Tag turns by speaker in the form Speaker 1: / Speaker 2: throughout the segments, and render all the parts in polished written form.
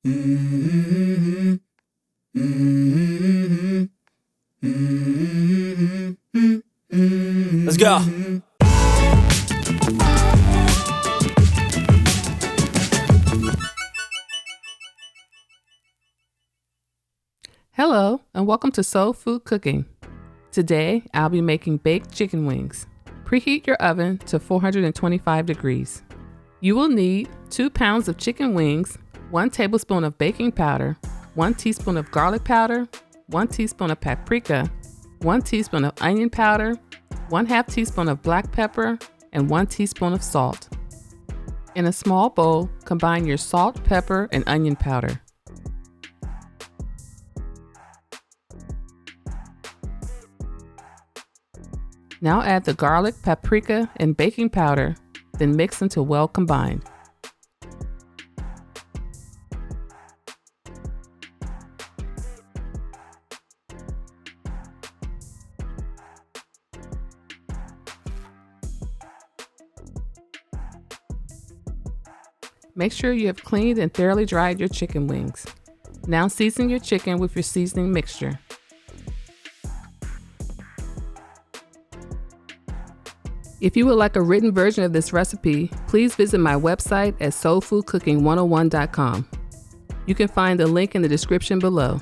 Speaker 1: Mm-hmm. Mm-hmm. Mm-hmm. Let's go.
Speaker 2: Hello, and welcome to Soul Food Cooking. Today, I'll be making baked chicken wings. Preheat your oven to 425 degrees. You will need 2 pounds of chicken wings, 1 tablespoon of baking powder, 1 teaspoon of garlic powder, 1 teaspoon of paprika, 1 teaspoon of onion powder, 1/2 teaspoon of black pepper, and 1 teaspoon of salt. In a small bowl, combine your salt, pepper, and onion powder. Now add the garlic, paprika, and baking powder, then mix until well combined. Make sure you have cleaned and thoroughly dried your chicken wings. Now season your chicken with your seasoning mixture. If you would like a written version of this recipe, please visit my website at soulfoodcooking101.com. You can find the link in the description below.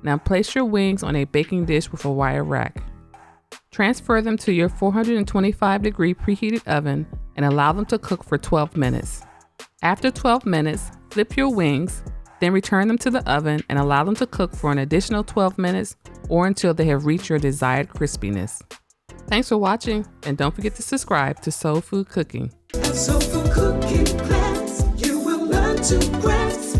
Speaker 2: Now place your wings on a baking dish with a wire rack. Transfer them to your 425-degree preheated oven and allow them to cook for 12 minutes. After 12 minutes, flip your wings, then return them to the oven and allow them to cook for an additional 12 minutes or until they have reached your desired crispiness. Thanks for watching, and don't forget to subscribe to Soul Food Cooking.
Speaker 3: At Soul Food Cooking class, you will learn to grasp